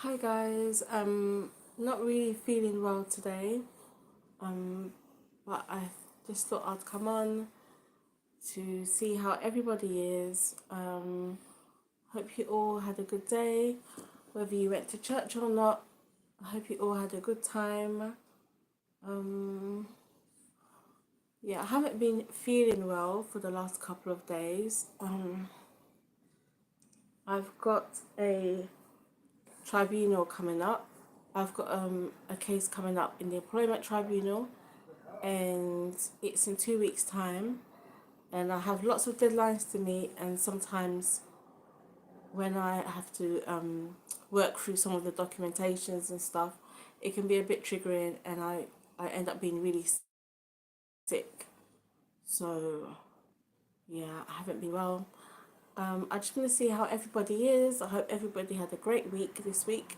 Hi guys, not really feeling well today, but I just thought I'd come on to see how everybody is. Hope you all had a good day, whether you went to church or not. I hope you all had a good time. Um, yeah, I haven't been feeling well for the last couple of days. I've got a tribunal coming up. I've got a case coming up in the employment tribunal, and it's in 2 weeks' time. And I have lots of deadlines to meet, and sometimes when I have to work through some of the documentations and stuff, it can be a bit triggering, and I end up being really sick. So yeah, I haven't been well. I just want to see how everybody is. I hope everybody had a great week this week,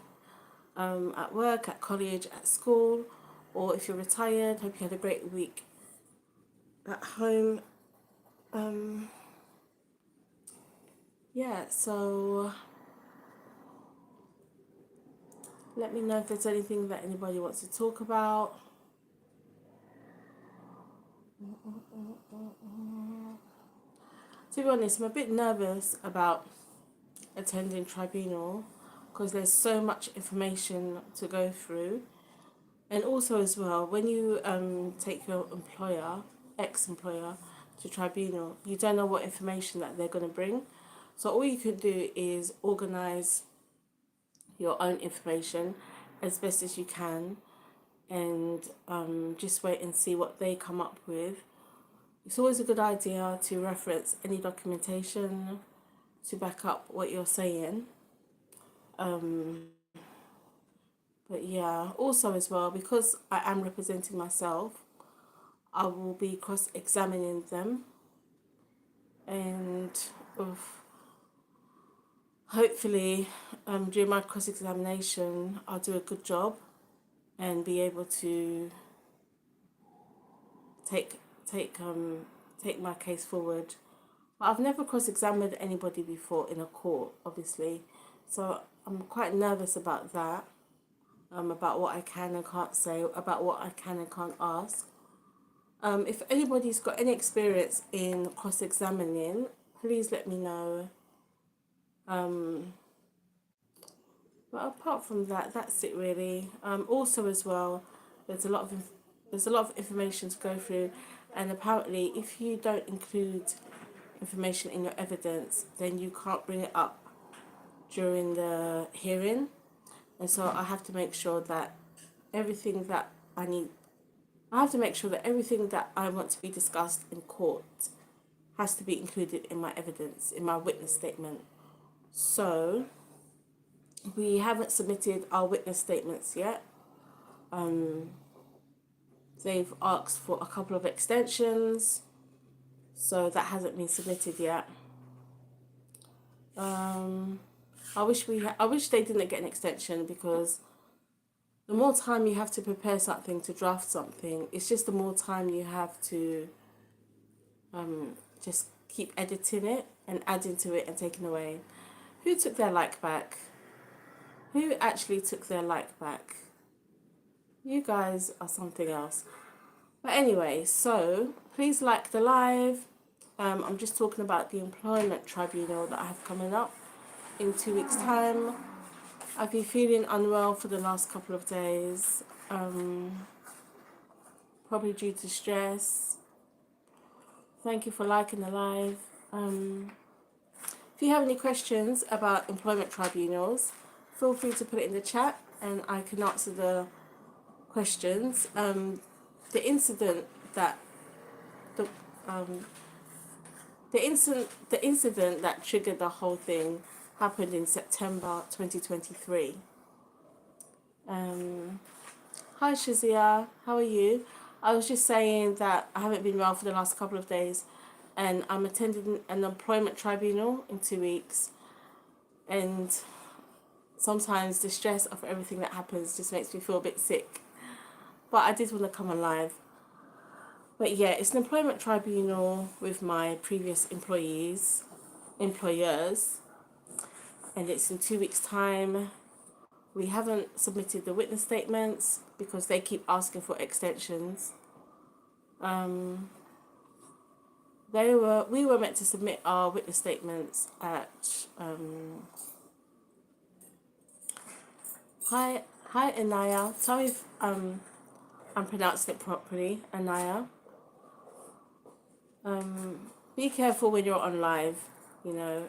at work, at college, at school, or if you're retired, hope you had a great week at home. Um, yeah, so let me know if there's anything that anybody wants to talk about. To be honest, I'm a bit nervous about attending tribunal because there's so much information to go through. And also as well, when you take your ex-employer, to tribunal, you don't know what information that they're going to bring. So all you can do is organize your own information as best as you can, and just wait and see what they come up with. It's always a good idea to reference any documentation to back up what you're saying. Um, but yeah, also as well, because I am representing myself, I will be cross-examining them, and hopefully during my cross-examination I'll do a good job and be able to take take um take my case forward. I've never cross-examined anybody before in a court, obviously, so I'm quite nervous about that. About what I can and can't say, about what I can and can't ask. If anybody's got any experience in cross-examining, please let me know. But apart from that, that's it really. Also as well, there's a lot of there's a lot of information to go through, and apparently, if you don't include information in your evidence, then you can't bring it up during the hearing. And so I have to make sure that everything that I need, I have to make sure that everything that I want to be discussed in court has to be included in my evidence, in my witness statement. So we haven't submitted our witness statements yet. They've asked for a couple of extensions, so that hasn't been submitted yet. I wish they didn't get an extension, because the more time you have to prepare something, to draft something, it's just the more time you have to just keep editing it and adding to it and taking away. Who took their like back? Who actually took their like back? You guys are something else. But anyway, so please like the live. I'm just talking about the employment tribunal that I have coming up in 2 weeks' time. I've been feeling unwell for the last couple of days, probably due to stress. Thank you for liking the live. If you have any questions about employment tribunals, feel free to put it in the chat and I can answer the questions. The incident that the the incident that triggered the whole thing happened in September 2023. Hi Shazia, how are you? I was just saying that I haven't been well for the last couple of days, and I'm attending an employment tribunal in 2 weeks, and sometimes the stress of everything that happens just makes me feel a bit sick. But I did want to come on live. But yeah, it's an employment tribunal with my previous employers, and it's in 2 weeks' time. We haven't submitted the witness statements because they keep asking for extensions. We were meant to submit our witness statements at hi Anaya. Tell me if I'm pronouncing it properly, Anaya. Be careful when you're on live,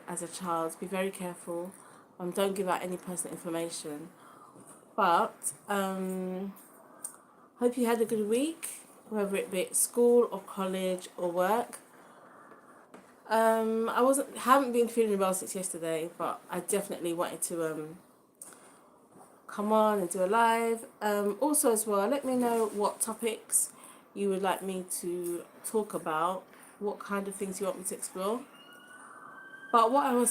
as a child. Be very careful. Don't give out any personal information. But hope you had a good week, whether it be at school or college or work. Haven't been feeling well since yesterday, but I definitely wanted to come on and do a live. Also as well, let me know what topics you would like me to talk about, what kind of things you want me to explore. But what I was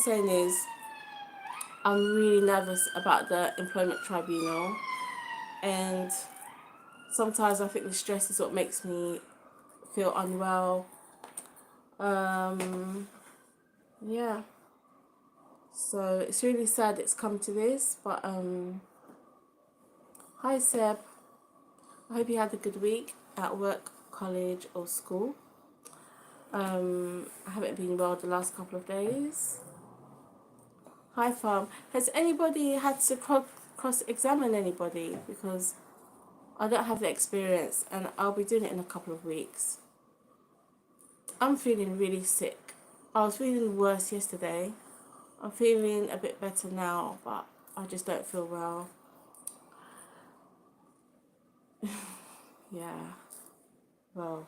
saying is, I'm really nervous about the employment tribunal, and sometimes I think the stress is what makes me feel unwell. Yeah. So it's really sad it's come to this, but hi Seb. I hope you had a good week at work, college or school. I haven't been well the last couple of days. Hi Farm. Has anybody had to cross-examine anybody? Because I don't have the experience and I'll be doing it in a couple of weeks. I'm feeling really sick. I was feeling worse yesterday. I'm feeling a bit better now, but I just don't feel well. Yeah. Well,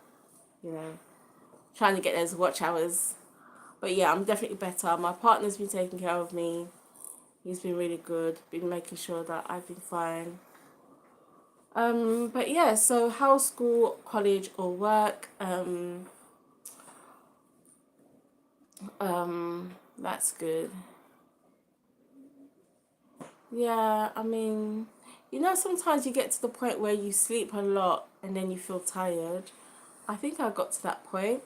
trying to get those watch hours. But yeah, I'm definitely better. My partner's been taking care of me. He's been really good. Been making sure that I've been fine. But yeah, so how's school, college or work? That's good. Yeah, I mean, sometimes you get to the point where you sleep a lot and then you feel tired. I think I got to that point.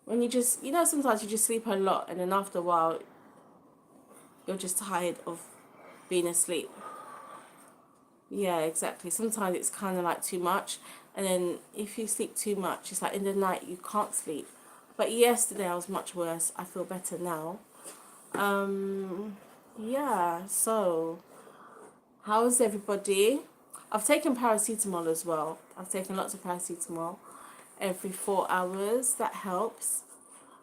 When you just, sometimes you just sleep a lot and then after a while, you're just tired of being asleep. Yeah, exactly. Sometimes it's kind of like too much. And then if you sleep too much, it's like in the night you can't sleep. But yesterday I was much worse. I feel better now. Yeah, so how's everybody? I've taken paracetamol as well. I've taken lots of paracetamol every 4 hours. That helps.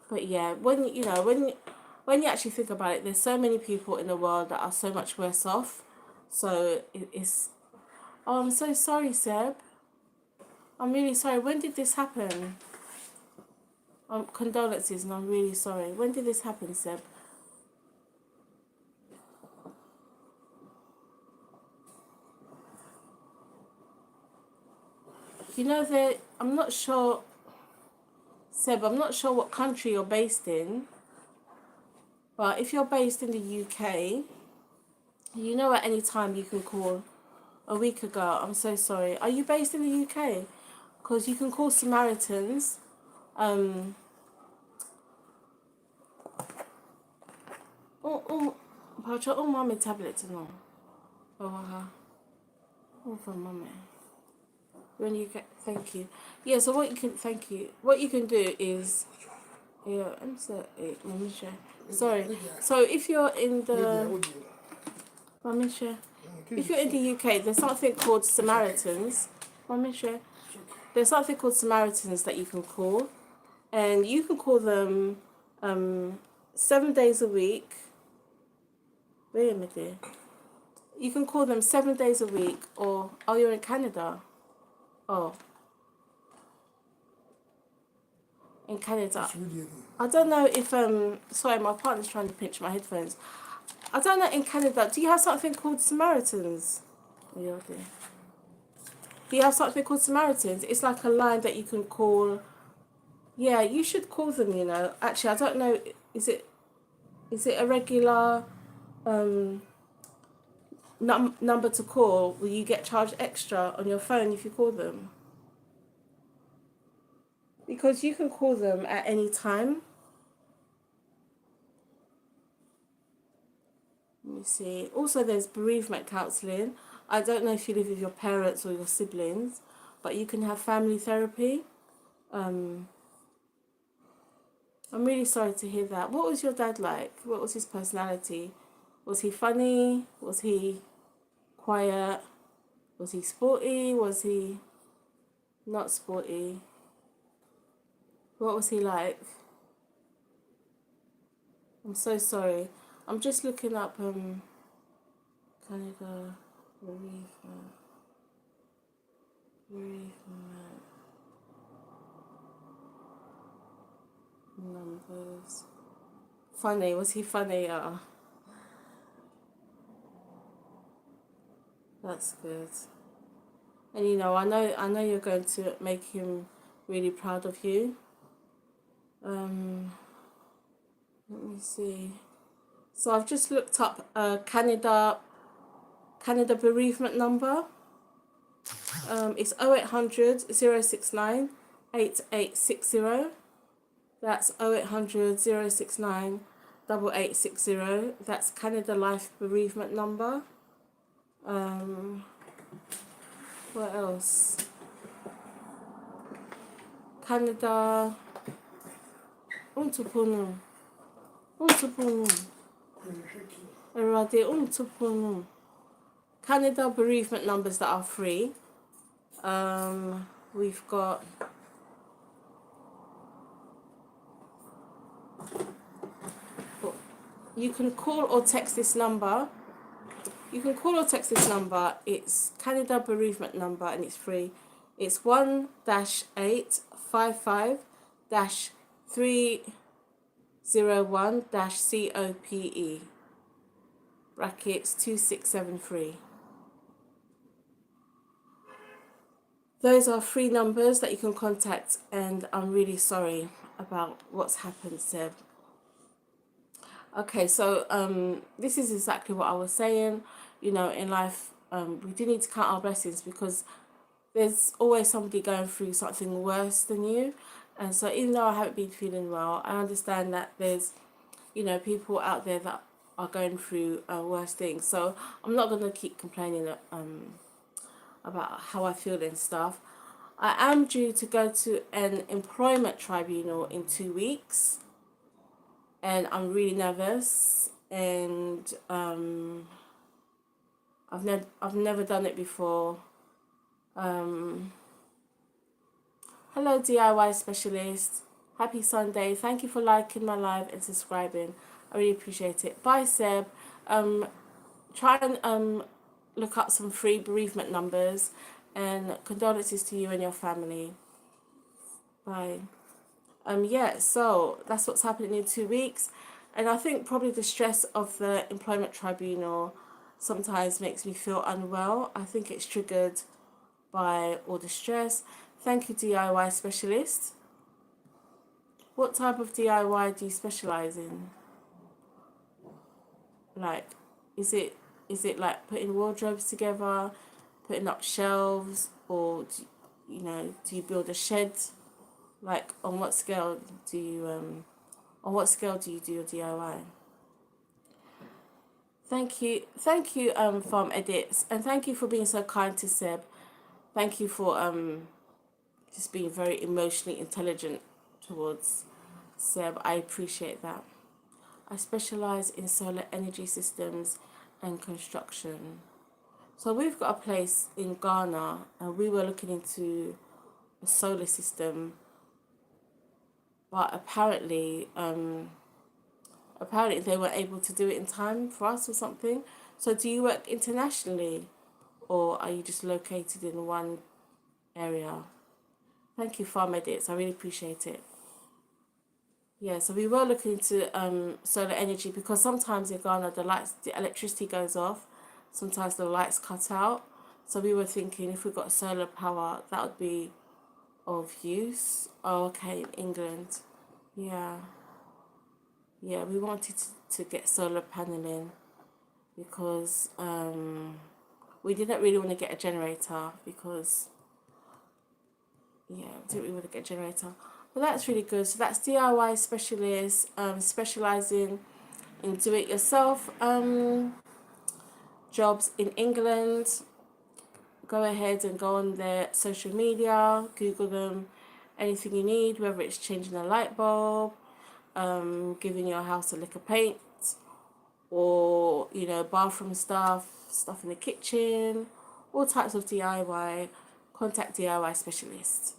But yeah, when you actually think about it, there's so many people in the world that are so much worse off. So it's. Oh, I'm so sorry, Seb. I'm really sorry. When did this happen? Condolences, and I'm really sorry. When did this happen, Seb? That I'm not sure, Seb. I'm not sure what country you're based in, but if you're based in the UK, at any time you can call. A week ago, I'm so sorry. Are you based in the UK? Because you can call Samaritans. Oh, mommy tablet no. Oh, for mommy. When you get, thank you. Yeah. So thank you. What you can do is, yeah. I'm sorry, mommy share. Sorry. So if you're in the, mommy share. If you're in the UK, there's something called Samaritans. Mommy share. There's something called Samaritans that you can call, and you can call them 7 days a week. Wait a minute. You can call them 7 days a week, or you're in Canada. Oh, in Canada. I don't know if sorry, my partner's trying to pinch my headphones. I don't know in Canada. Do you have something called Samaritans? Yeah, okay. Do you have something called Samaritans? It's like a line that you can call. Yeah, you should call them. Actually, I don't know. Is it a regular number to call? Will you get charged extra on your phone if you call them? Because you can call them at any time. Let me see. Also, there's bereavement counselling. I don't know if you live with your parents or your siblings, but you can have family therapy. Um, I'm really sorry to hear that. What was your dad like? What was his personality? Was he funny? Was he quiet? Was he sporty? Was he not sporty? What was he like? I'm so sorry. I'm just looking up Canada bereavement. Bereavement numbers. Funny. Was he funny? That's good. And I know you're going to make him really proud of you. Let me see. So I've just looked up Canada bereavement number. It's 0800 069 8860. That's 0800 069 8860. That's Canada Life bereavement number. What else? Canada. Untupunum. Canada bereavement numbers that are free. We've got you can call or text this number. It's Canada bereavement number and it's free. It's 1-855-301-COPE brackets 2673. Those are free numbers that you can contact, and I'm really sorry about what's happened, Seb. Okay, so this is exactly what I was saying. In life, we do need to count our blessings because there's always somebody going through something worse than you. And so even though I haven't been feeling well, I understand that there's, people out there that are going through worse things. So I'm not going to keep complaining about how I feel and stuff. I am due to go to an employment tribunal in 2 weeks. And I'm really nervous. And I've never done it before. Hello, DIY specialist. Happy Sunday. Thank you for liking my live and subscribing. I really appreciate it. Bye, Seb. Try and look up some free bereavement numbers, and condolences to you and your family. Bye. So that's what's happening in 2 weeks. And I think probably the stress of the employment tribunal sometimes makes me feel unwell. I think it's triggered by all the stress. Thank you, DIY specialist. What type of DIY do you specialize in? Like, is it like putting wardrobes together, putting up shelves, or do you build a shed? Like, on what scale do you do your DIY? Thank you, Farm Edits, and thank you for being so kind to Seb. Thank you for just being very emotionally intelligent towards Seb. I appreciate that. I specialize in solar energy systems and construction. So we've got a place in Ghana, and we were looking into a solar system, but apparently they weren't able to do it in time for us or something. So do you work internationally, or are you just located in one area? Thank you, Farm Edits. I really appreciate it. Yeah, so we were looking into solar energy because sometimes in Ghana the electricity goes off, sometimes the lights cut out. So we were thinking if we got solar power, that would be of use. Oh, okay, in England. Yeah. Yeah, we wanted to get solar paneling because we didn't really want to get a generator because, yeah, we didn't really want to get a generator. Well, that's really good. So that's DIY specialist, specializing in do-it-yourself jobs in England, go ahead and go on their social media, Google them, anything you need, whether it's changing a light bulb, giving your house a lick of paint, or bathroom stuff in the kitchen, all types of DIY. Contact DIY specialists.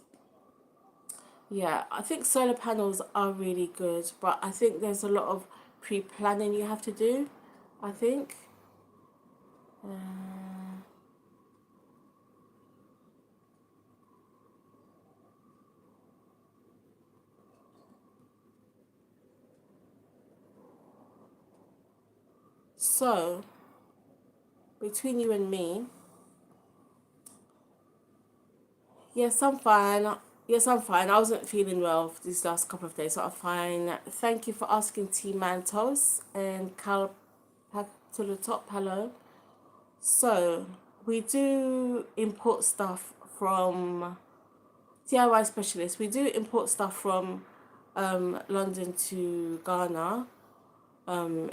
Yeah, I think solar panels are really good, but I think there's a lot of pre-planning you have to do, I think. So, between you and me, yes, I'm fine. Yes, I'm fine. I wasn't feeling well for these last couple of days, so I'm fine. Thank you for asking T Mantos and Cal to the top. Hello. So, we do import stuff from DIY specialists. We do import stuff from London to Ghana.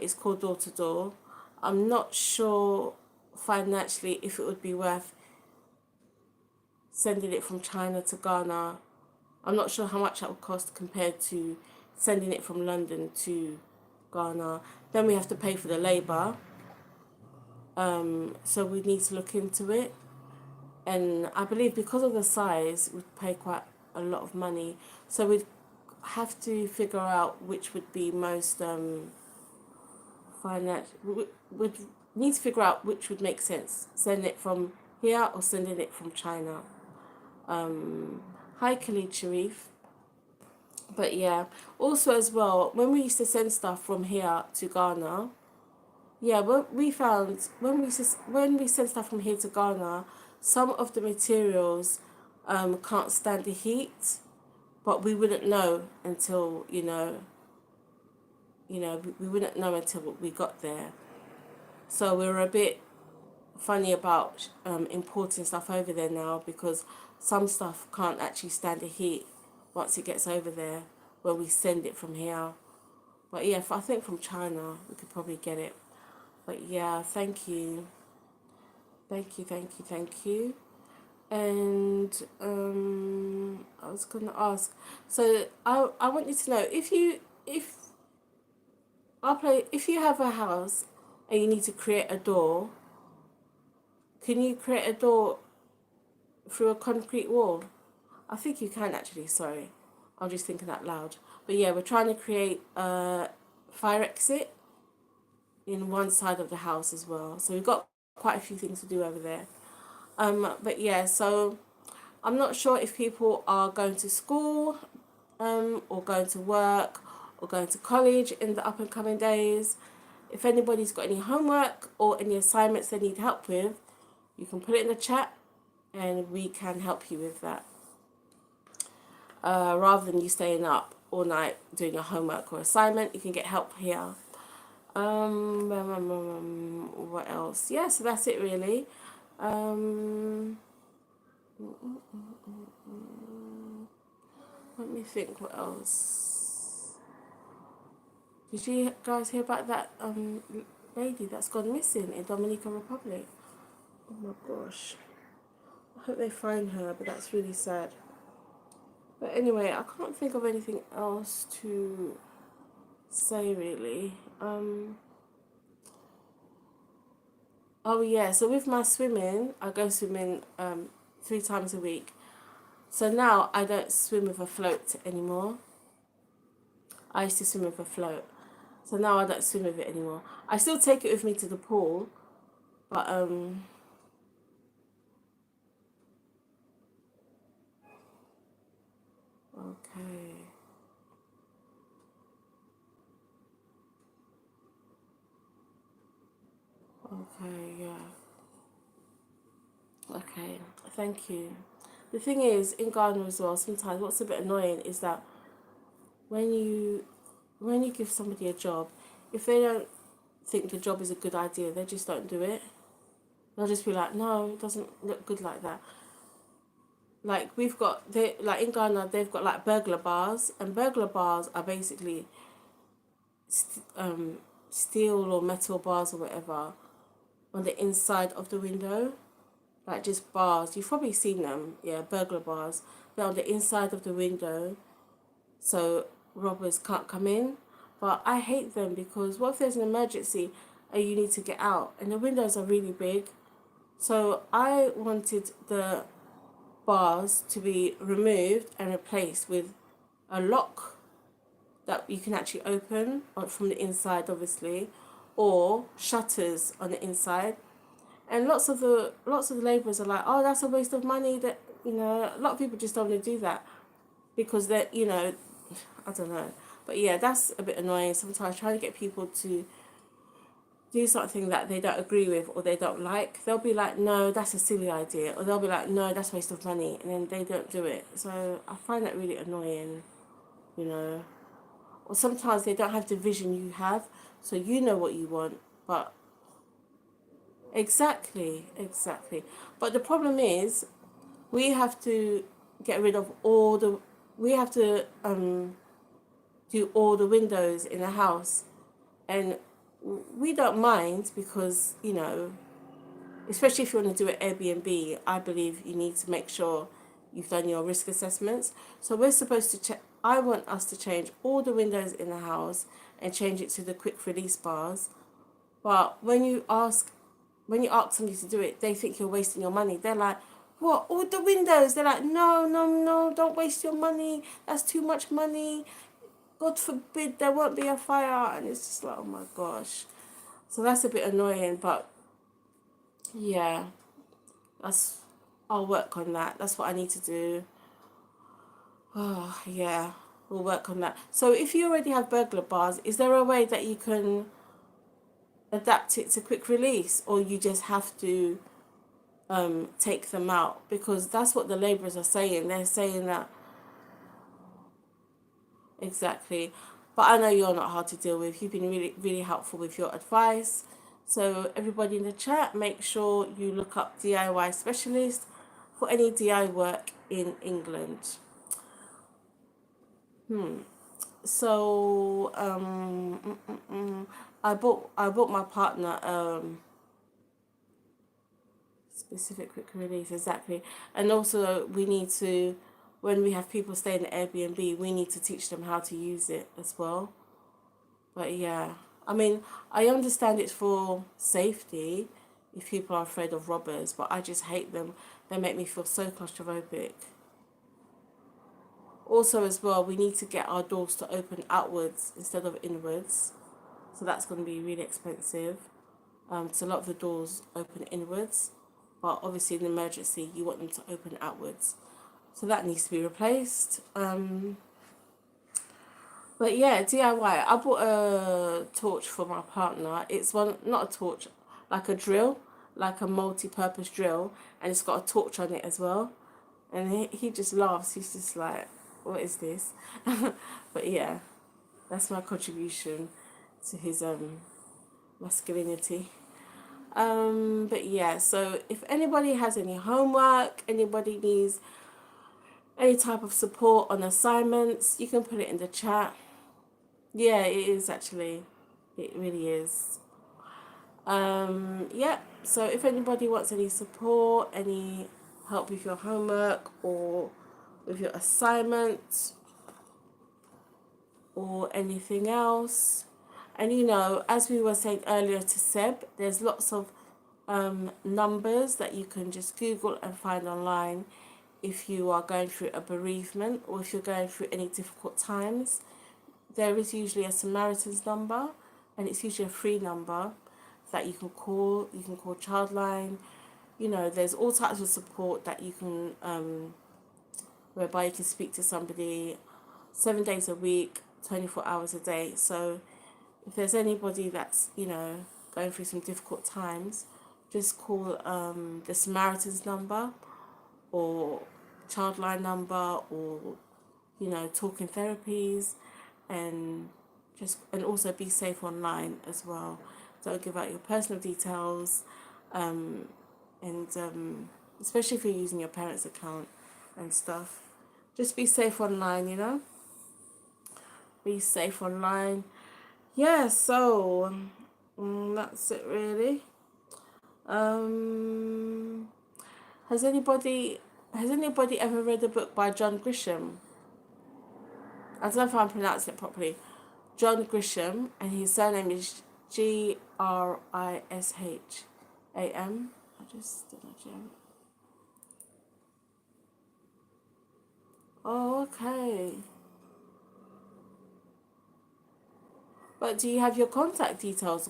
It's called door to door. I'm not sure financially if it would be worth sending it from China to Ghana. I'm not sure how much that would cost compared to sending it from London to Ghana. Then we have to pay for the labour. So we need to look into it. And I believe because of the size, we'd pay quite a lot of money. So we'd have to figure out which would be most financial. Would need to figure out which would make sense. Send it from here or sending it from China. Hi, Khalid Sharif. But yeah, also as well, when we used to send stuff from here to Ghana, yeah, what we found when we send stuff from here to Ghana, some of the materials can't stand the heat, but we wouldn't know until we wouldn't know until we got there. So we were a bit funny about importing stuff over there now because some stuff can't actually stand the heat once it gets over there when we send it from here. But yeah, I think from China we could probably get it. But yeah, thank you. Thank you. And I was gonna ask. So I want you to know if you have a house and you need to create a door, can you create a door through a concrete wall? I think you can actually, sorry. I'm just thinking out loud. But yeah, we're trying to create a fire exit in one side of the house as well. So we've got quite a few things to do over there. But yeah, so I'm not sure if people are going to school, or going to work, or going to college in the up and coming days. If anybody's got any homework or any assignments they need help with, you can put it in the chat and we can help you with that. Rather than you staying up all night doing your homework or assignment, you can get help here. What else? Yeah, so that's it really. Let me think what else. Did you guys hear about that lady that's gone missing in Dominican Republic? Oh my gosh. I hope they find her, but that's really sad. But anyway, I can't think of anything else to say really. Oh yeah, so with my swimming, I go swimming 3 times a week. So now I don't swim with a float anymore. I used to swim with a float. So now I don't swim with it anymore. I still take it with me to the pool, but okay. Okay, yeah. Okay, thank you. The thing is, in Ghana as well, sometimes what's a bit annoying is that when you when you give somebody a job, if they don't think the job is a good idea, they just don't do it. They'll just be like, no, it doesn't look good like that. Like like in Ghana, they've got like burglar bars, and burglar bars are basically steel or metal bars or whatever on the inside of the window, like just bars. You've probably seen them, yeah, burglar bars. They're on the inside of the window, so robbers can't come in. But I hate them because what if there's an emergency and you need to get out, and the windows are really big. So I wanted the bars to be removed and replaced with a lock that you can actually open from the inside, obviously, or shutters on the inside. And lots of the labourers are like, oh, that's a waste of money. That, you know, a lot of people just don't want to do that because they're, you know, I don't know. But yeah, that's a bit annoying sometimes, trying to get people to do something that they don't agree with or they don't like. They'll be like, no, that's a silly idea, or they'll be like, no, that's a waste of money, and then they don't do it. So I find that really annoying, you know. Or sometimes they don't have the vision you have, so you know what you want, but exactly. But the problem is, we have to get rid of all the, we have to do all the windows in the house, and we don't mind because, you know, especially if you want to do an Airbnb, I believe you need to make sure you've done your risk assessments. So we're supposed to check. I want us to change all the windows in the house and change it to the quick release bars. But when you ask somebody to do it, they think you're wasting your money. They're like, what, all the windows? They're like, no, don't waste your money. That's too much money. God forbid there won't be a fire. And it's just like, oh my gosh. So that's a bit annoying, but yeah, that's, I'll work on that. That's what I need to do. Oh, yeah, we'll work on that. So if you already have burglar bars, is there a way that you can adapt it to quick release, or you just have to take them out? Because that's what the labourers are saying. They're saying that exactly. But I know you're not hard to deal with. You've been really helpful with your advice. So everybody in the chat, make sure you look up DIY specialist for any DIY work in England. So I bought my partner specific quick release, exactly. And also we need to, when we have people staying at Airbnb, we need to teach them how to use it as well. But yeah, I mean, I understand it's for safety if people are afraid of robbers, but I just hate them. They make me feel so claustrophobic. Also, as well, we need to get our doors to open outwards instead of inwards. So that's going to be really expensive. So a lot of the doors open inwards, but obviously in an emergency, you want them to open outwards. So that needs to be replaced. But yeah, DIY. I bought a torch for my partner. It's one, not a torch, like a drill, like a multi-purpose drill, and it's got a torch on it as well. And he just laughs. He's just like, what is this? But yeah, that's my contribution to his masculinity. But yeah, so if anybody has any homework, anybody needs any type of support on assignments, you can put it in the chat. Yeah, it is actually. It really is. Yeah, so if anybody wants any support, any help with your homework or with your assignments or anything else. And you know, as we were saying earlier to Seb, there's lots of numbers that you can just Google and find online if you are going through a bereavement or if you're going through any difficult times. There is usually a Samaritan's number, and it's usually a free number that you can call. You can call Childline. You know, there's all types of support that you can, whereby you can speak to somebody 7 days a week, 24 hours a day. So if there's anybody that's, you know, going through some difficult times, just call the Samaritan's number or Childline number, or, you know, talking therapies, and also be safe online as well. Don't give out your personal details, and especially if you're using your parents' account and stuff. Just be safe online, you know. Be safe online. yeah, so that's it really. Um, has anybody has anybody ever read a book by John Grisham? I don't know if I'm pronouncing it properly. John Grisham, and his surname is Grisham. I just don't know. Oh, okay. But do you have your contact details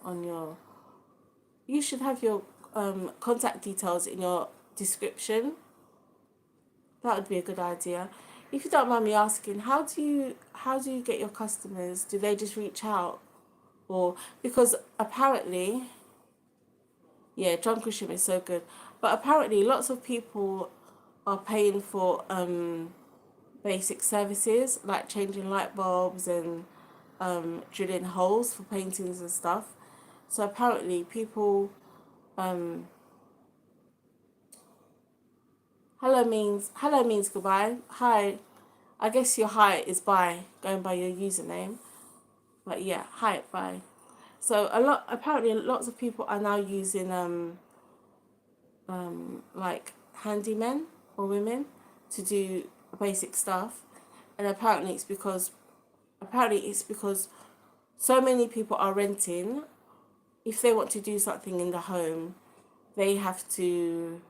on your? You should have your contact details in your description. That would be a good idea. If you don't mind me asking, how do you get your customers? Do they just reach out, or because apparently, yeah, John Grisham is so good, but apparently lots of people are paying for basic services like changing light bulbs and drilling holes for paintings and stuff. So apparently people um, hello means goodbye. Hi, I guess your hi is bye, going by your username. But yeah, hi, bye. So apparently lots of people are now using like handymen or women to do basic stuff, and apparently it's because so many people are renting. If they want to do something in the home, they have to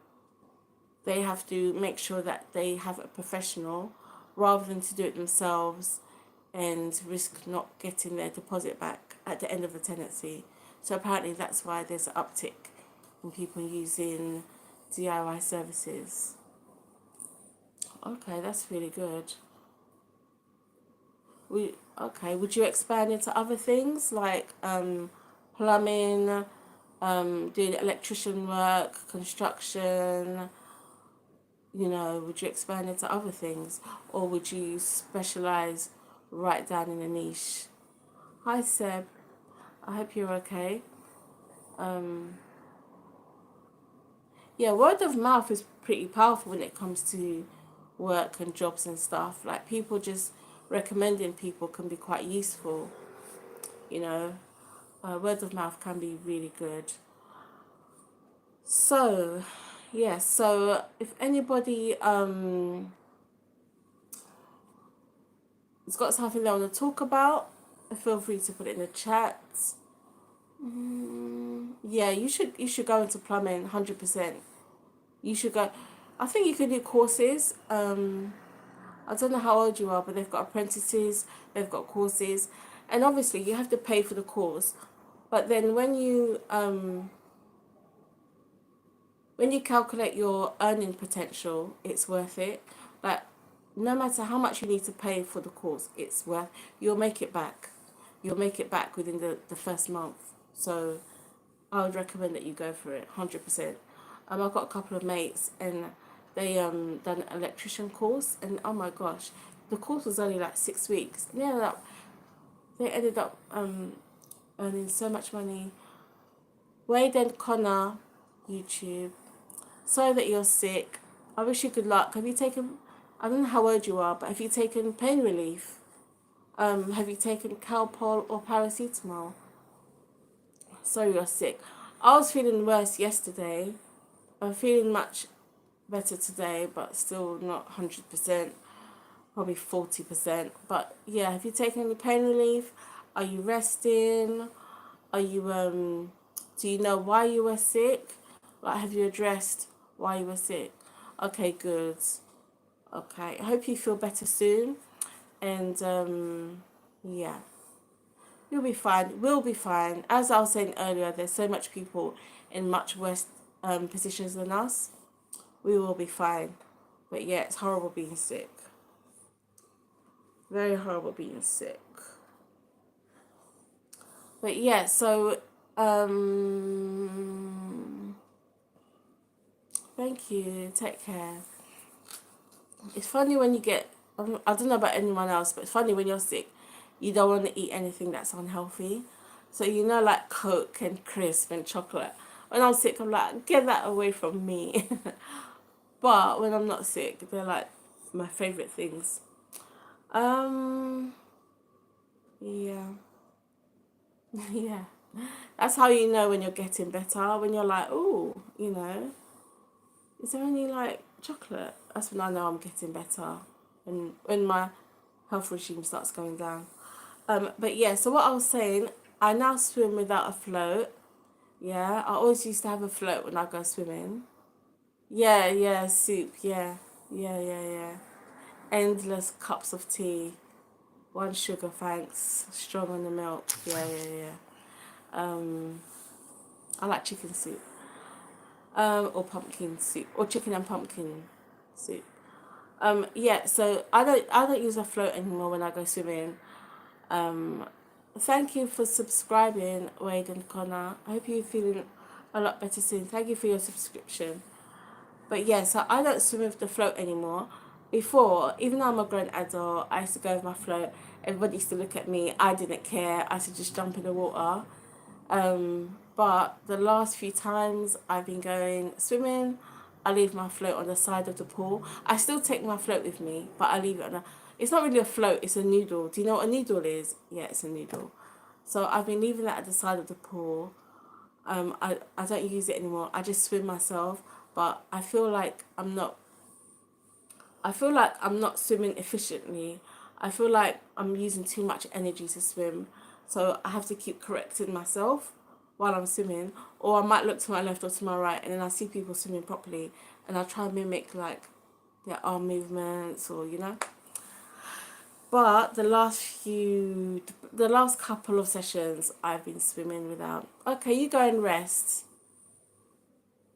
they have to make sure that they have a professional rather than to do it themselves and risk not getting their deposit back at the end of the tenancy. So apparently that's why there's an uptick in people using DIY services. Okay, that's really good. Would you expand into other things like plumbing, doing electrician work, construction? Would you expand into other things, or would you specialize right down in a niche? Hi Seb, I hope you're okay. Um, yeah, word of mouth is pretty powerful when it comes to work and jobs and stuff. Like people just recommending people can be quite useful. You know, word of mouth can be really good. So, yeah. So if anybody has got something they want to talk about, feel free to put it in the chat. Yeah, you should go into plumbing 100%. You should go. I think you can do courses. I don't know how old you are, but they've got apprentices, they've got courses, and obviously you have to pay for the course. But then when you calculate your earning potential, it's worth it. Like no matter how much you need to pay for the course, it's worth. You'll make it back. You'll make it back within the first month. So I would recommend that you go for it 100%. I've got a couple of mates and they done an electrician course, and oh my gosh, the course was only like 6 weeks. And they ended up earning so much money. Wade and Connor, YouTube. Sorry that you're sick. I wish you good luck. Have you taken? I don't know how old you are, but have you taken pain relief? Have you taken Calpol or paracetamol? Sorry you're sick. I was feeling worse yesterday. I'm feeling much better today, but still not 100%, probably 40%. But yeah, have you taken any pain relief? Are you resting? Are you do you know why you were sick? Like, have you addressed why you were sick? Okay, good. Okay, I hope you feel better soon. And yeah, you'll be fine. We'll be fine. As I was saying earlier, there's so much people in much worse positions than us. We will be fine. But yeah, it's horrible being sick. Very horrible being sick. But yeah, so thank you. Take care. It's funny when you get. I don't know about anyone else, but it's funny when you're sick. You don't want to eat anything that's unhealthy. So like Coke and crisp and chocolate. When I'm sick, I'm like, get that away from me. But when I'm not sick, they're like my favorite things. Um, yeah. Yeah. That's how you know when you're getting better. When you're like, oh, is there any like chocolate? That's when I know I'm getting better. And when my health regime starts going down. But yeah, so what I was saying, I now swim without a float. Yeah, I always used to have a float when I go swimming. Yeah, yeah, soup. Yeah, yeah, yeah, yeah. Endless cups of tea. One sugar, thanks. Strong on the milk. Yeah, yeah, yeah. Um, I like chicken soup. Or pumpkin soup, or chicken and pumpkin soup. Yeah. So I don't use a float anymore when I go swimming. Um, Thank you for subscribing, Wade and Connor. I hope you're feeling a lot better soon. Thank you for your subscription. But yeah, so I don't swim with the float anymore. Before, even though I'm a grown adult, I used to go with my float. Everybody used to look at me. I didn't care. I used to just jump in the water. But the last few times I've been going swimming, I leave my float on the side of the pool. I still take my float with me, but I leave it on a. It's not really a float. It's a noodle. Do you know what a noodle is? Yeah, it's a noodle. So I've been leaving that at the side of the pool. I don't use it anymore. I just swim myself, but I feel like I'm not swimming efficiently. I feel like I'm using too much energy to swim. So I have to keep correcting myself while I'm swimming. Or I might look to my left or to my right and then I see people swimming properly and I try and mimic like their arm movements or. But the last couple of sessions I've been swimming without. Okay, you go and rest.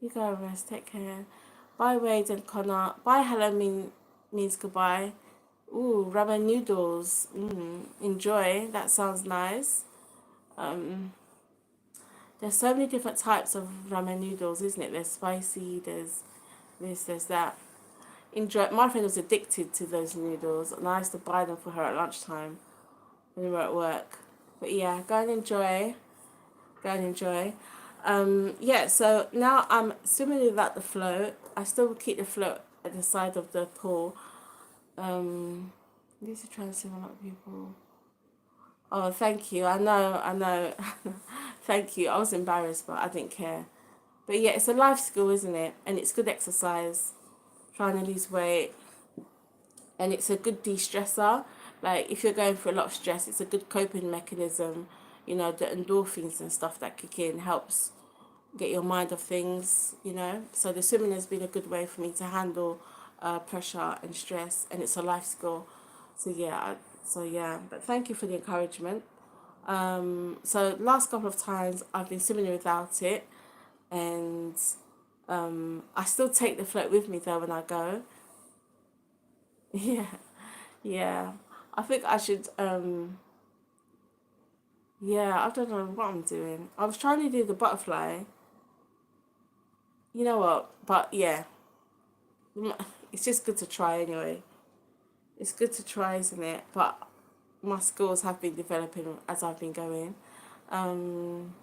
You go and rest. Take care. Bye, Wade and Connor. Bye, hello means goodbye. Ooh, ramen noodles. Enjoy. That sounds nice. Um, there's so many different types of ramen noodles, isn't it? There's spicy. There's this. There's that. Enjoy. My friend was addicted to those noodles, and I used to buy them for her at lunchtime when we were at work. But yeah, go and enjoy. Go and enjoy. Yeah. So now I'm swimming without the float. I still keep the float at the side of the pool. I used to try and swim a lot of people. Oh, thank you. I know. Thank you. I was embarrassed, but I didn't care. But yeah, it's a life skill, isn't it? And it's good exercise, trying to lose weight. And it's a good de-stressor. Like, if you're going through a lot of stress, it's a good coping mechanism. The endorphins and stuff that kick in helps get your mind off things. So the swimming has been a good way for me to handle pressure and stress, and it's a life skill. So yeah, but thank you for the encouragement. So last couple of times I've been swimming without it, and I still take the float with me though when I go. Yeah, yeah. I think I should. Yeah, I don't know what I'm doing. I was trying to do the butterfly. You know what? But yeah, it's just good to try anyway. It's good to try, isn't it? But my skills have been developing as I've been going. Um,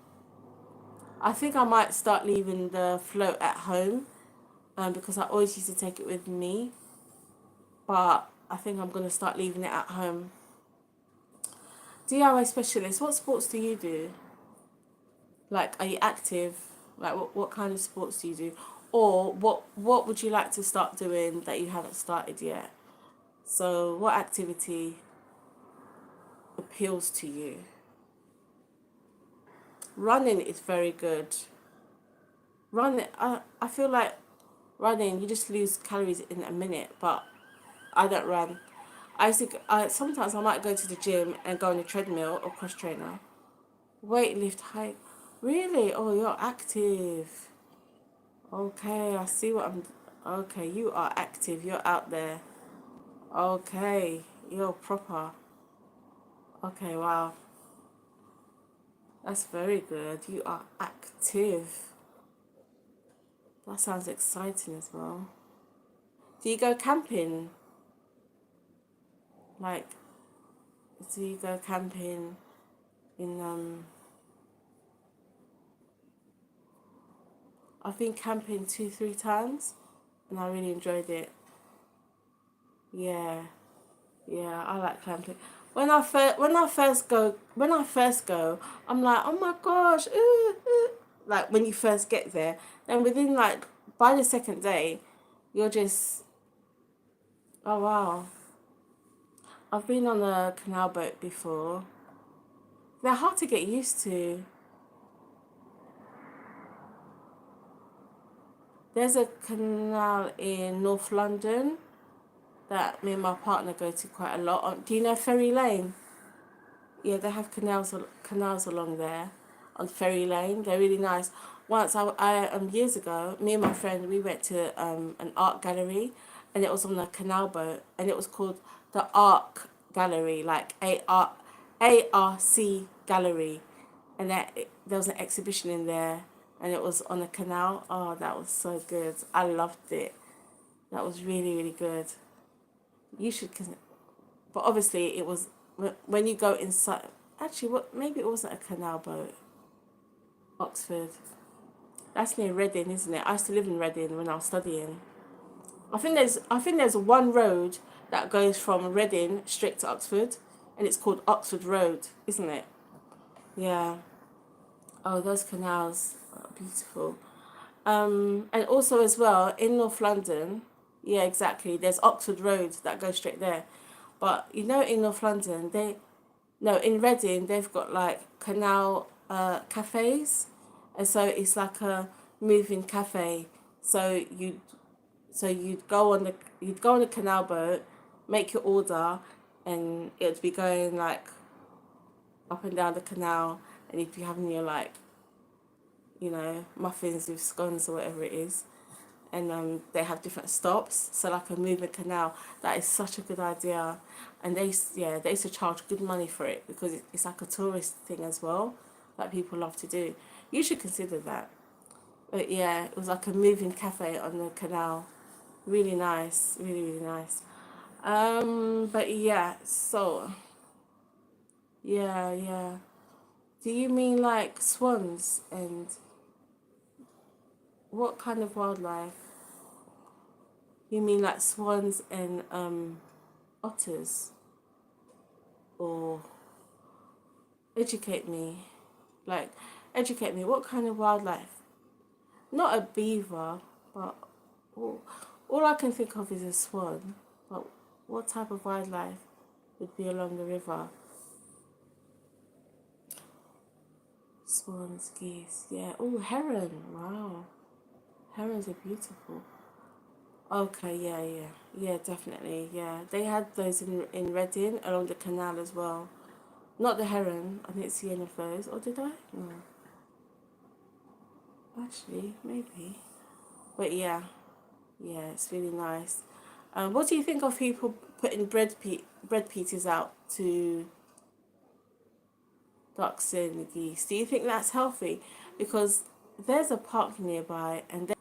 I think I might start leaving the float at home because I always used to take it with me. But I think I'm going to start leaving it at home. DIY specialist, what sports do you do? Like, are you active? Like, what kind of sports do you do? Or what would you like to start doing that you haven't started yet? So, what activity appeals to you? Running is very good. Running, I feel like running, you just lose calories in a minute, but I don't run. Sometimes I might go to the gym and go on a treadmill or cross trainer. Weight lift height. Really? Oh, you're active. Okay, I see what I'm. Okay, you are active. You're out there. Okay, you're proper. Okay, wow. That's very good. You are active. That sounds exciting as well. Do you go camping? Like, do you go camping in I've been camping 2, 3 times and I really enjoyed it. Yeah, yeah, I like camping. when I first go, I'm like, oh my gosh, like when you first get there. Then within like by the second day, you're just, oh wow. I've been on a canal boat before. They're hard to get used to. There's a canal in North London that me and my partner go to quite a lot. Do you know Ferry Lane? Yeah, they have canals along there on Ferry Lane. They're really nice. Once years ago, me and my friend we went to an art gallery, and it was on a canal boat, and it was called the Arc Gallery, like ARC Gallery, and there was an exhibition in there, and it was on a canal. Oh, that was so good. I loved it. That was really really good. You should, but obviously it was when you go inside. Actually, what maybe it wasn't a canal boat. Oxford. That's near Reading, isn't it? I used to live in Reading when I was studying. I think there's one road that goes from Reading straight to Oxford, and it's called Oxford Road, isn't it? Yeah. Oh, those canals are beautiful. And also as well in North London, yeah, exactly. There's Oxford Road that goes straight there, but in North London no, in Reading they've got like canal cafes, and so it's like a moving cafe. So you'd go on the canal boat, make your order, and it would be going like up and down the canal, and you'd be having your like muffins with scones or whatever it is, and they have different stops. So like a moving canal, that is such a good idea, and they used to charge good money for it because it's like a tourist thing as well, that people love to do. You should consider that. But yeah, it was like a moving cafe on the canal, really nice, really really nice. But yeah, so yeah. Do you mean like swans and what kind of wildlife? You mean like swans and otters, or educate me? Like, educate me. What kind of wildlife? Not a beaver, but all, all I can think of is a swan. But what type of wildlife would be along the river? Swans, geese, yeah. Oh, heron. Wow, herons are beautiful. Okay, yeah, definitely, yeah. They had those in Reading along the canal as well. Not the heron. I didn't see any of those. Or did I? No, actually, maybe. But yeah, it's really nice. What do you think of people putting bread pieces out to ducks and geese? Do you think that's healthy? Because there's a park nearby, and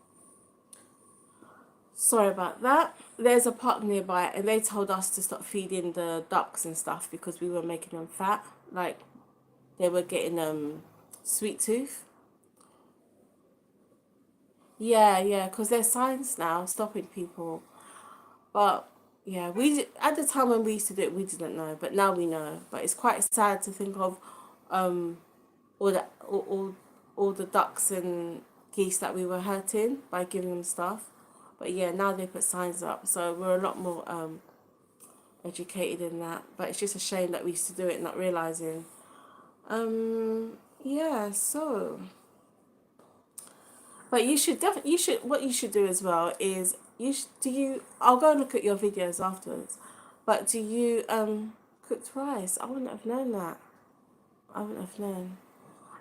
sorry about that. There's a park nearby, and they told us to stop feeding the ducks and stuff because we were making them fat. Like they were getting sweet tooth. Yeah, because there's signs now stopping people. But yeah, at the time when we used to do it, we didn't know, but now we know. But it's quite sad to think of um all the all the ducks and geese that we were hurting by giving them stuff. But yeah, now they put signs up, so we're a lot more educated in that. But it's just a shame that we used to do it, not realizing. Yeah, so but you should what you should do as well is do you I'll go and look at your videos afterwards. But do you cook rice? I wouldn't have known that. I wouldn't have known.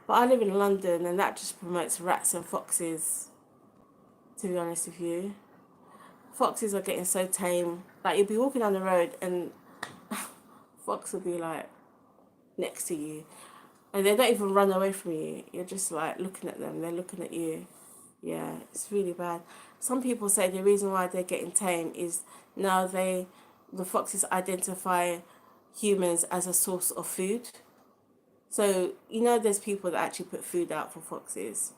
But I live in London, and that just promotes rats and foxes, to be honest with you. Foxes are getting so tame. Like you'll be walking down the road and fox will be like next to you. And they don't even run away from you. You're just like looking at them. They're looking at you. Yeah, it's really bad. Some people say the reason why they're getting tame is now the foxes identify humans as a source of food. So, there's people that actually put food out for foxes.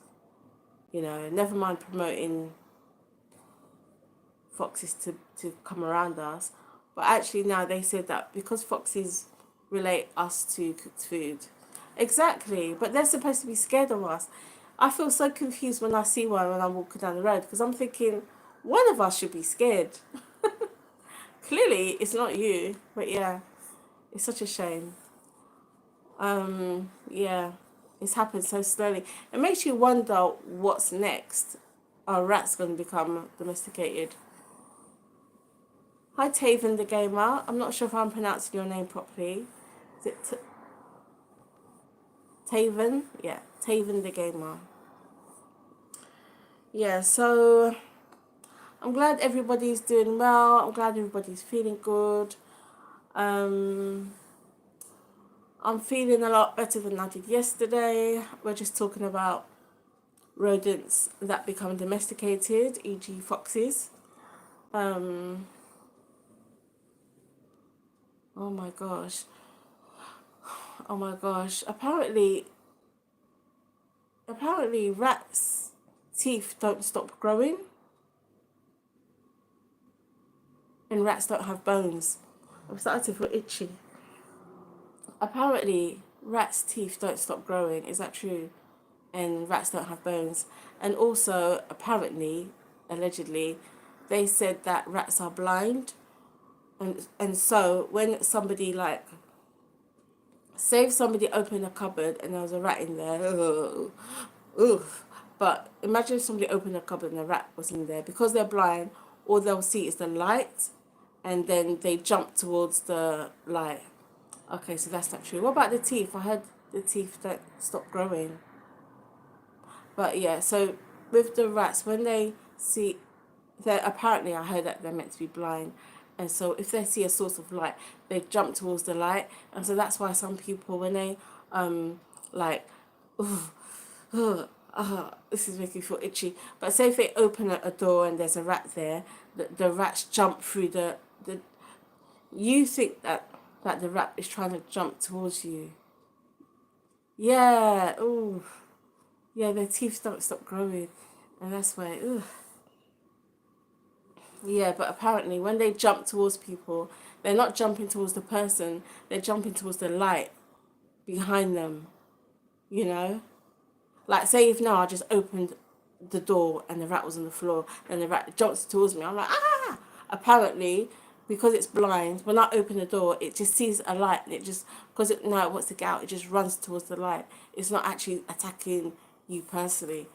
Never mind promoting foxes to come around us. But actually now they said that because foxes relate us to cooked food. Exactly, but they're supposed to be scared of us. I feel so confused when I see one when I'm walking down the road because I'm thinking one of us should be scared. Clearly, it's not you, but yeah, it's such a shame. Yeah, it's happened so slowly. It makes you wonder what's next. Are rats going to become domesticated? Hi, Taven the Gamer. I'm not sure if I'm pronouncing your name properly. Is it Taven? Yeah, Taven the Gamer. Yeah, so I'm glad everybody's doing well. I'm glad everybody's feeling good. Um, I'm feeling a lot better than I did yesterday. We're just talking about rodents that become domesticated, e.g., foxes. Um, oh my gosh. Oh my gosh. Apparently rats' teeth don't stop growing and rats don't have bones. I'm starting to feel itchy. Apparently rats' teeth don't stop growing. Is that true? And rats don't have bones. And also, apparently, allegedly, they said that rats are blind. And so when somebody like, say if somebody opened a cupboard and there was a rat in there, oof. But imagine if somebody opened a cupboard and a rat was in there. Because they're blind, all they'll see is the light, and then they jump towards the light. Okay, so that's not true. What about the teeth? I heard the teeth don't stop growing. But yeah, so with the rats, when they see, they apparently I heard that they're meant to be blind, and so if they see a source of light, they jump towards the light, and so that's why some people when they like, ooh, this is making me feel itchy. But say if they open a door and there's a rat there, the rats jump through the. You think that the rat is trying to jump towards you. Yeah. Ooh. Yeah. Their teeth don't stop growing, and that's why. Ooh. Yeah, but apparently when they jump towards people, they're not jumping towards the person, they're jumping towards the light behind them, you know? Like, say if now I just opened the door and the rat was on the floor and the rat jumps towards me, I'm like, ah! Apparently, because it's blind, when I open the door, it just sees a light and it just, because it now it wants to get out, it just runs towards the light. It's not actually attacking you personally.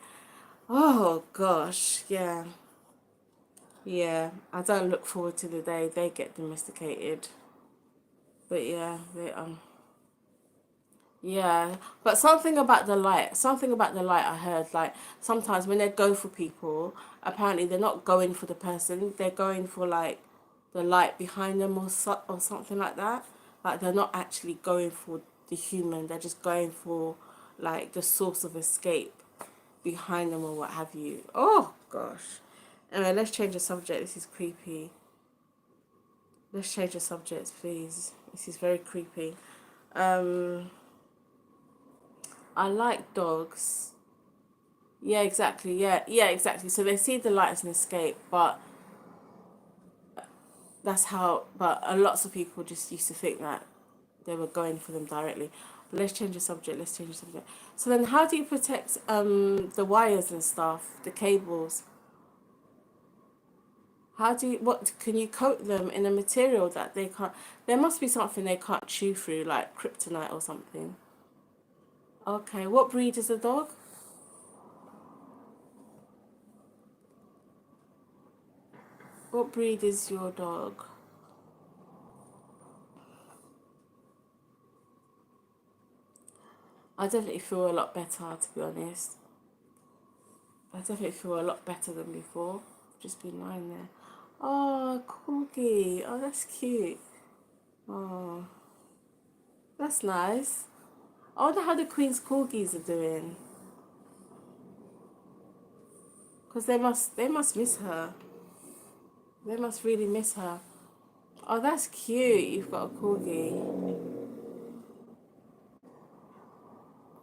Oh, gosh, yeah. Yeah, I don't look forward to the day they get domesticated. But yeah, yeah. But something about the light I heard, like sometimes when they go for people, apparently they're not going for the person, they're going for like the light behind them or something like that. Like they're not actually going for the human, they're just going for like the source of escape behind them or what have you. Oh gosh. Anyway, let's change the subject. This is creepy. Let's change the subject, please. This is very creepy. Um, I like dogs. Yeah, exactly. Yeah, exactly. So they see the light as an escape, but that's how. But lots of people just used to think that they were going for them directly. But let's change the subject. Let's change the subject. So then, how do you protect the wires and stuff, the cables? How do you, what can you coat them in a material that they can't? There must be something they can't chew through, like kryptonite or something. Okay, what breed is the dog? What breed is your dog? I definitely feel a lot better, to be honest. I definitely feel a lot better than before. Just been lying there. Oh, corgi. Oh, that's cute. Oh, that's nice. I wonder how the Queen's corgis are doing. Because they must miss her. They must really miss her. Oh, that's cute. You've got a corgi.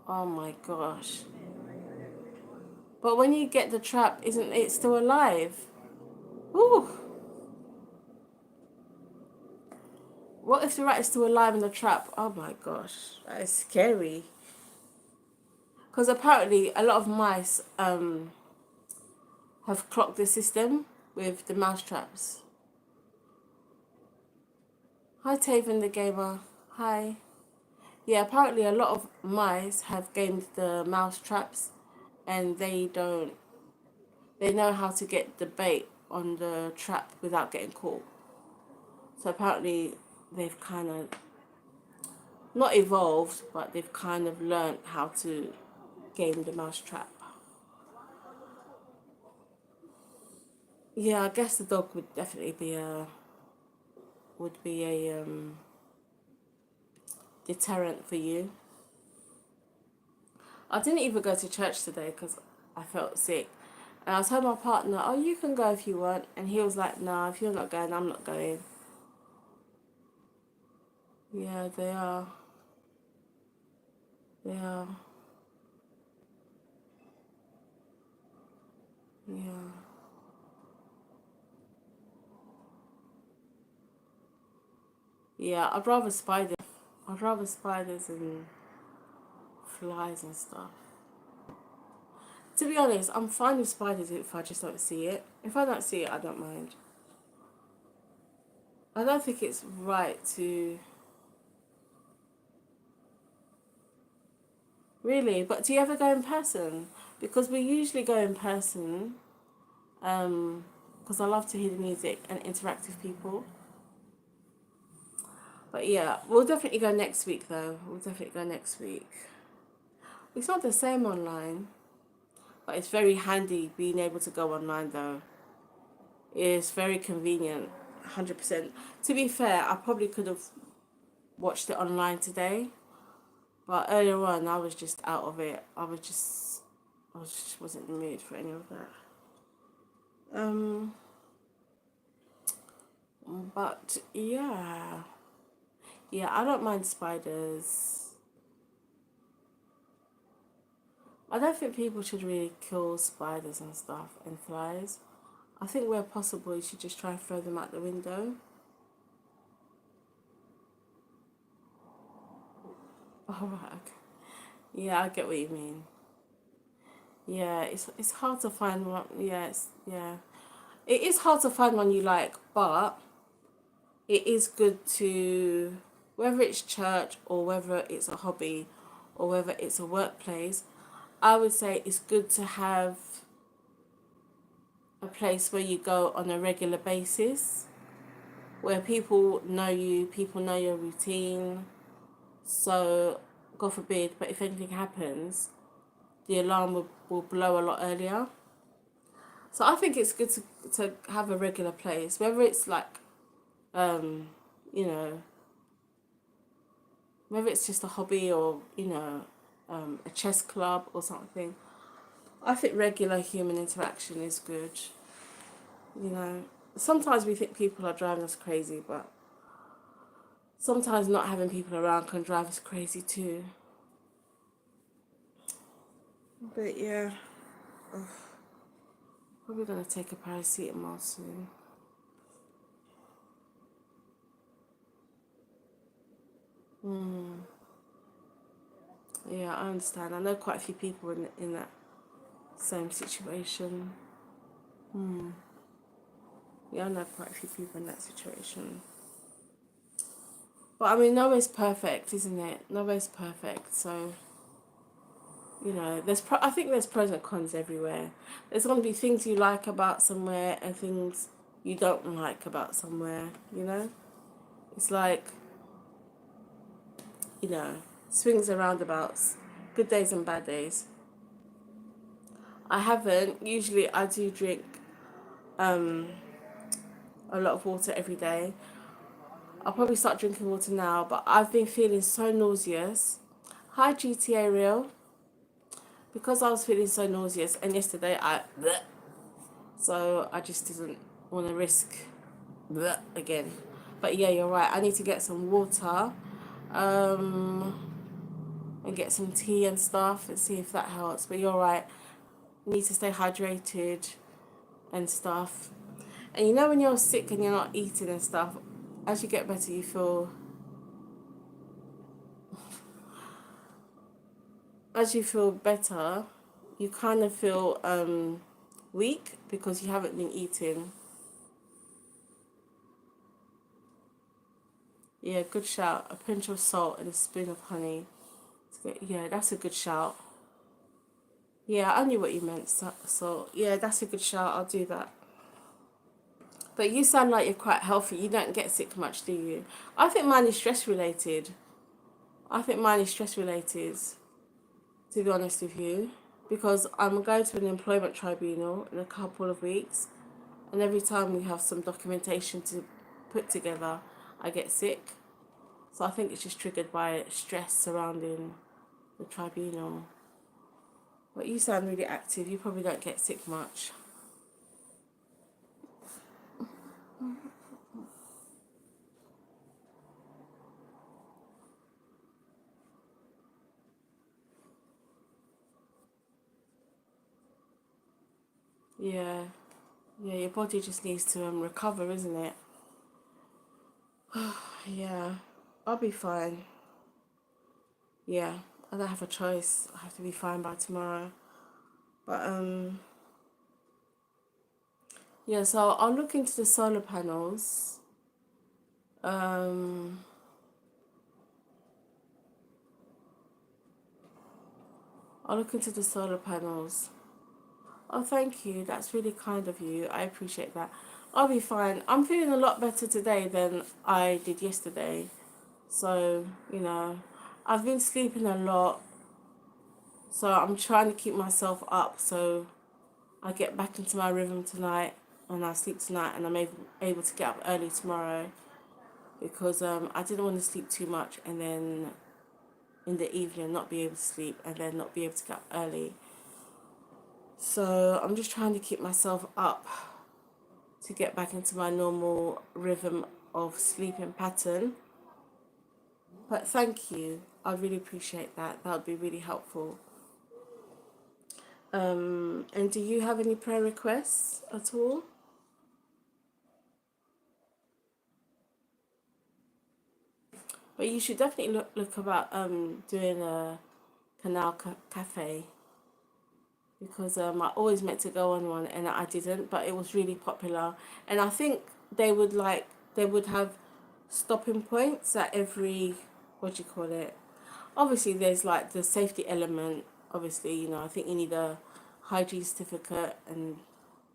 Oh my gosh. But when you get the trap, isn't it still alive? Ooh. What if the rat is still alive in the trap? Oh my gosh, that is scary. Because apparently a lot of mice have clocked the system with the mouse traps. Hi Taven the gamer. Hi. Yeah, apparently a lot of mice have gamed the mouse traps, and they know how to get the bait on the trap without getting caught. So apparently they've kind of not evolved, but they've kind of learned how to game the mouse trap. Yeah, I guess the dog would definitely be a deterrent for you. I didn't even go to church today because I felt sick. And I told my partner, "Oh, you can go if you want," and he was like, "No, if you're not going, I'm not going." Yeah, they are. They are. Yeah. Yeah, I'd rather spiders and flies and stuff. To be honest, I'm fine with spiders if I just don't see it. If I don't see it, I don't mind. I don't think it's right to really. But do you ever go in person? Because we usually go in person. Because I love to hear the music and interact with people. But yeah, we'll definitely go next week though. We'll definitely go next week. It's not the same online, but it's very handy being able to go online though. It's very convenient, 100%. To be fair, I probably could have watched it online today, but earlier on I was just out of it. I just wasn't in the mood for any of that. Um, but yeah, yeah, I don't mind spiders. I don't think people should really kill spiders and stuff and flies. I think where possible, you should just try and throw them out the window. Oh, right, okay. Yeah, I get what you mean. Yeah, it's hard to find one. Yes, yeah, it is hard to find one you like, but it is good to, whether it's church or whether it's a hobby or whether it's a workplace, I would say it's good to have a place where you go on a regular basis, where people know you, people know your routine. So, God forbid, but if anything happens, the alarm will blow a lot earlier. So I think it's good to have a regular place, whether it's like, um, you know, whether it's just a hobby or, a chess club or something. I think regular human interaction is good. You know, sometimes we think people are driving us crazy, but sometimes not having people around can drive us crazy too. But yeah, probably gonna take a paracetamol soon. Yeah, I understand. I know quite a few people in that same situation. Yeah, I know quite a few people in that situation. But I mean, nowhere's perfect, isn't it? Nowhere's perfect. So, I think there's pros and cons everywhere. There's going to be things you like about somewhere and things you don't like about somewhere, you know? It's like, you know, swings and roundabouts, good days and bad days. I haven't. Usually I do drink um, a lot of water every day. I'll probably start drinking water now, but I've been feeling so nauseous. Hi, GTA Real. Because I was feeling so nauseous, and yesterday so I just didn't want to risk again. But yeah, you're right. I need to get some water, um, and get some tea and stuff, and see if that helps. But you're right. Need to stay hydrated and stuff. And you know when you're sick and you're not eating and stuff, as you get better, you feel as you feel better, you kind of feel weak because you haven't been eating. Yeah, good shout. A pinch of salt and a spoon of honey. Yeah, that's a good shout. Yeah, I knew what you meant. So yeah, that's a good shout. I'll do that. But you sound like you're quite healthy. You don't get sick much, do you? I think mine is stress related. I think mine is stress related, to be honest with you. Because I'm going to an employment tribunal in a couple of weeks. And every time we have some documentation to put together, I get sick. So I think it's just triggered by stress surrounding the tribunal. But you sound really active. You probably don't get sick much. Yeah. Yeah, your body just needs to recover, isn't it? Yeah. I'll be fine. Yeah. I don't have a choice. I have to be fine by tomorrow. But yeah, so I'll look into the solar panels. Um I'll look into the solar panels. Oh, thank you. That's really kind of you. I appreciate that. I'll be fine. I'm feeling a lot better today than I did yesterday. So, I've been sleeping a lot. So I'm trying to keep myself up so I get back into my rhythm tonight and I sleep tonight and I'm able to get up early tomorrow because I didn't want to sleep too much and then in the evening not be able to sleep and then not be able to get up early. So I'm just trying to keep myself up to get back into my normal rhythm of sleeping pattern. But thank you. I really appreciate that. That would be really helpful. And do you have any prayer requests at all? But you should definitely look about doing a cafe because I always meant to go on one and I didn't, but it was really popular. And I think they would have stopping points at every, what do you call it? Obviously, there's like the safety element. Obviously, I think you need a hygiene certificate and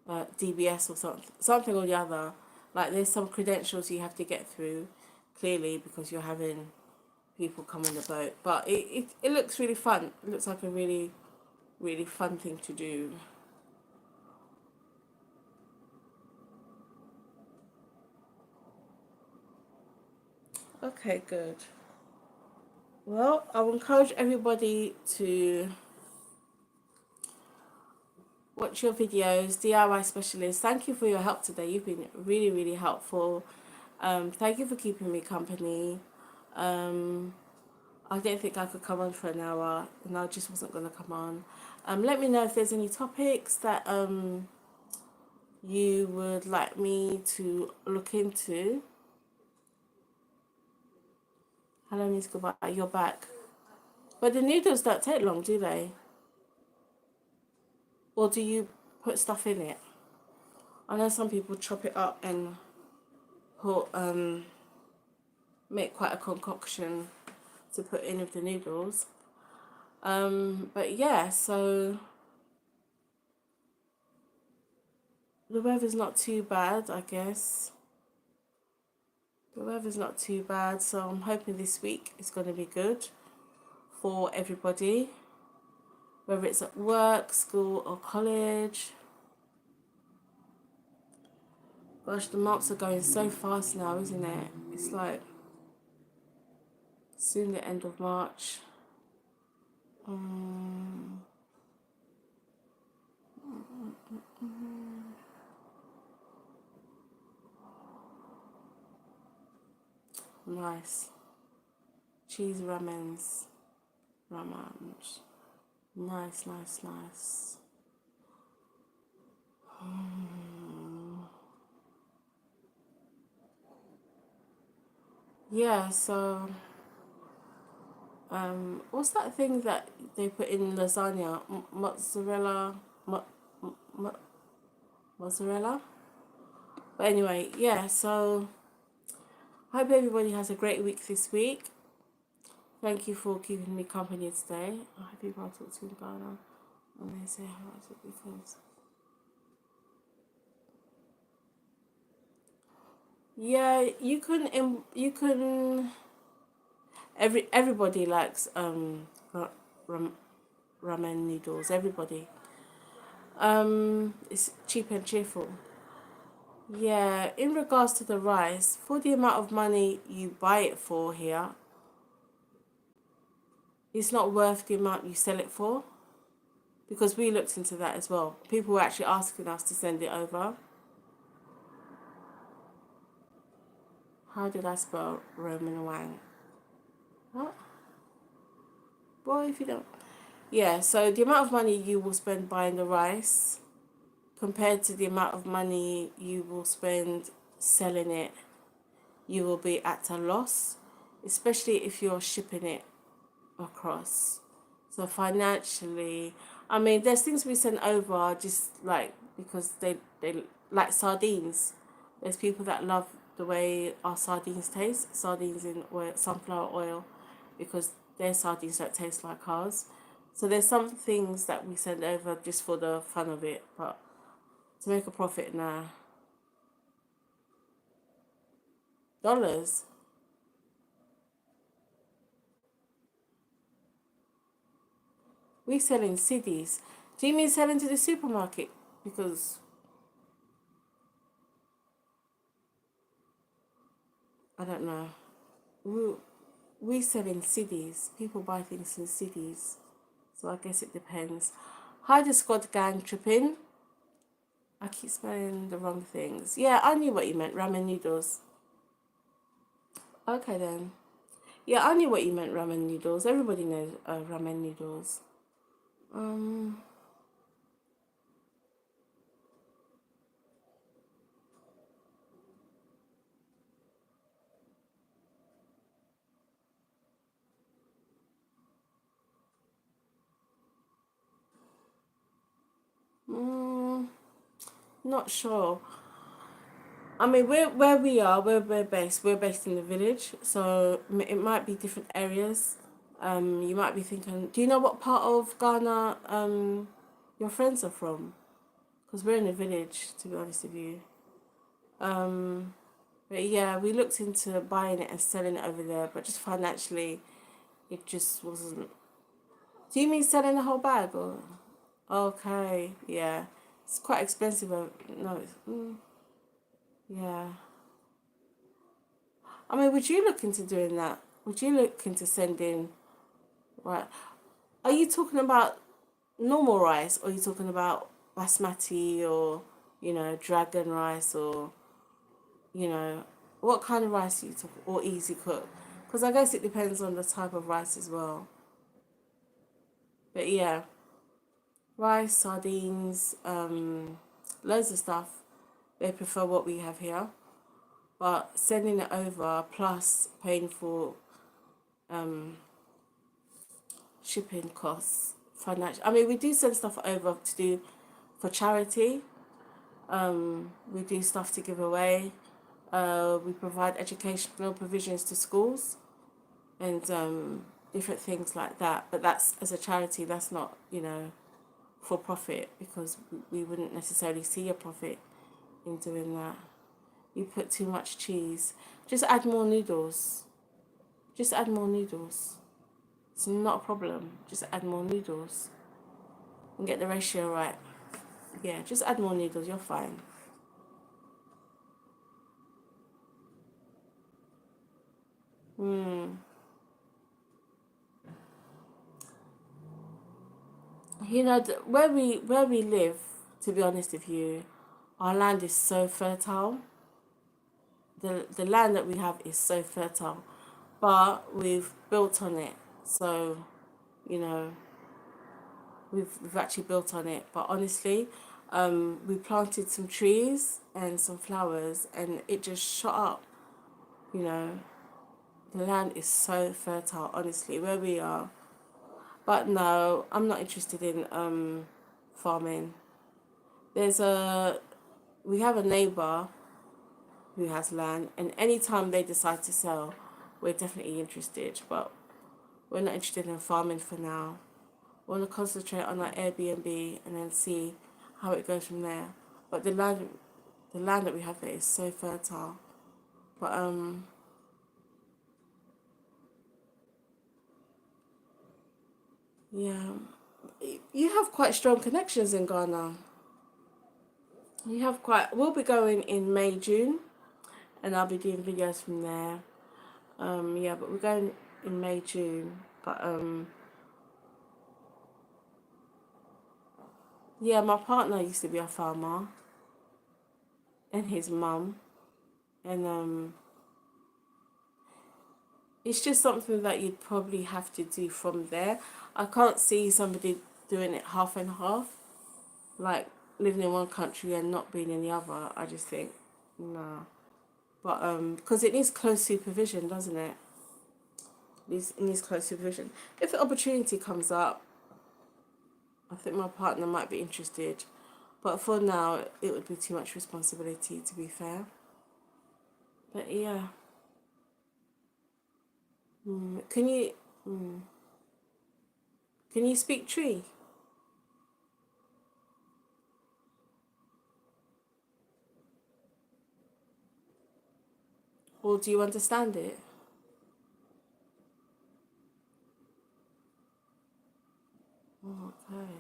DBS or something or the other. Like there's some credentials you have to get through, clearly because you're having people come on the boat. But it looks really fun. It looks like a really, really fun thing to do. Okay, good. Well, I will encourage everybody to watch your videos, DIY specialist. Thank you for your help today. You've been really, really helpful. Thank you for keeping me company. Um, I didn't think I could come on for an hour, and I just wasn't going to come on. Let me know if there's any topics that you would like me to look into. Hello, means goodbye. You're back. But the noodles don't take long, do they? Or do you put stuff in it? I know some people chop it up and put make quite a concoction to put in with the noodles. But yeah, so the weather's not too bad, I guess. The weather's not too bad, so I'm hoping this week is going to be good for everybody, whether it's at work, school, or college. Gosh, the months are going so fast now, isn't it? It's like soon the end of March. Um, nice. Cheese ramens. Ramans. Nice, nice, nice. Yeah, so What's that thing that they put in lasagna? Mozzarella, mo- mo- mozzarella. But anyway, yeah. So I hope everybody has a great week this week. Thank you for keeping me company today. I hope people I talk to in Ghana and they say how much it because yeah, you can everybody likes ram, ramen noodles. Everybody. It's cheap and cheerful. Yeah, in regards to the rice, for the amount of money you buy it for here, it's not worth the amount you sell it for. Because we looked into that as well. People were actually asking us to send it over. How did I spell Roman Wang? What? Boy, if you don't. Yeah, so the amount of money you will spend buying the rice compared to the amount of money you will spend selling it, you will be at a loss, especially if you're shipping it across. So financially, I mean, there's things we send over just like because they like sardines. There's people that love the way our sardines taste, sardines in oil, sunflower oil, because their sardines don't taste like ours. So there's some things that we send over just for the fun of it, but to make a profit now. Dollars. We sell in cities. Do you mean selling to the supermarket? Because I don't know. We, we sell in cities. People buy things in cities. So I guess it depends. Hi, the squad gang tripping. I keep spelling the wrong things. Yeah, I knew what you meant. Ramen noodles. Okay then. Yeah, I knew what you meant. Ramen noodles. Everybody knows ramen noodles. Um. Mm, not sure. I mean, where we are, where we're based. We're based in the village, so it might be different areas. You might be thinking, do you know what part of Ghana your friends are from? Because we're in the village, to be honest with you. Um, but yeah, we looked into buying it and selling it over there, but just financially, it just wasn't. Do you mean selling the whole bag or? Okay, yeah, it's quite expensive. No, yeah. I mean, would you look into doing that? Would you look into sending? Right. Are you talking about normal rice, or are you talking about basmati, or dragon rice, or you know, what kind of rice are you talking, or easy cook? Because I guess it depends on the type of rice as well. But yeah, rice, sardines, loads of stuff. They prefer what we have here, but sending it over plus paying for um shipping costs, financial. I mean, we do send stuff over to do for charity. We do stuff to give away. We provide educational provisions to schools and different things like that. But that's as a charity. That's not for profit because we wouldn't necessarily see a profit in doing that. You put too much cheese. Just add more noodles. Just add more noodles. It's not a problem. Just add more noodles and get the ratio right. Yeah, just add more noodles. You're fine. Hmm. Where we live, to be honest with you, our land is so fertile. The land that we have is so fertile, but we've built on it. So, you know, we've actually built on it. But honestly, we planted some trees and some flowers, and it just shot up. You know, The land is so fertile, honestly, where we are. But no, I'm not interested in farming. There's a we have a neighbor who has land, and anytime they decide to sell, we're definitely interested. But we're not interested in farming for now. We want to concentrate on our Airbnb and then see how it goes from there. But the land that we have there is so fertile. But yeah, you have quite strong connections in Ghana. You have quite. We'll be going in May, June, and I'll be doing videos from there. Yeah, but we're going in May, June. But yeah, my partner used to be a farmer, and his mum, and it's just something that you'd probably have to do from there. I can't see somebody doing it half and half, like living in one country and not being in the other. I just think no. But because it needs close supervision, doesn't it? It needs close supervision. If the opportunity comes up, I think my partner might be interested. But for now, it would be too much responsibility, to be fair. But yeah, can you can you speak tree, or do you understand it? Okay,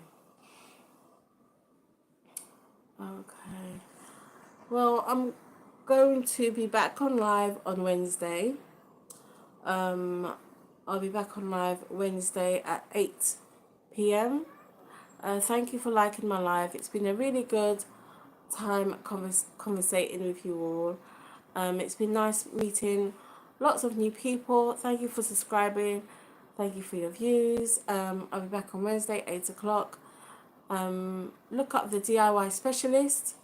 okay. Well, I'm going to be back on live on Wednesday. Um, I'll be back on live Wednesday at 8 p.m. Thank you for liking my live. It's been a really good time conversating with you all. It's been nice meeting lots of new people. Thank you for subscribing. Thank you for your views. I'll be back on Wednesday, 8 o'clock. Look up the DIY specialist.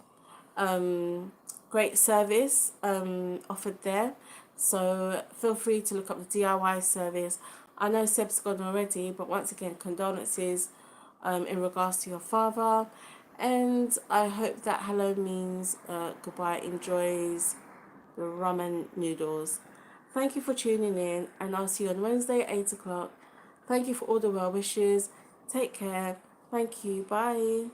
Um, Great service offered there. So feel free to look up the DIY service. I know Seb's gone already, but once again, condolences in regards to your father. And I hope that hello means goodbye enjoys the ramen noodles. Thank you for tuning in, and I'll see you on Wednesday, 8 o'clock. Thank you for all the well wishes. Take care. Thank you. Bye.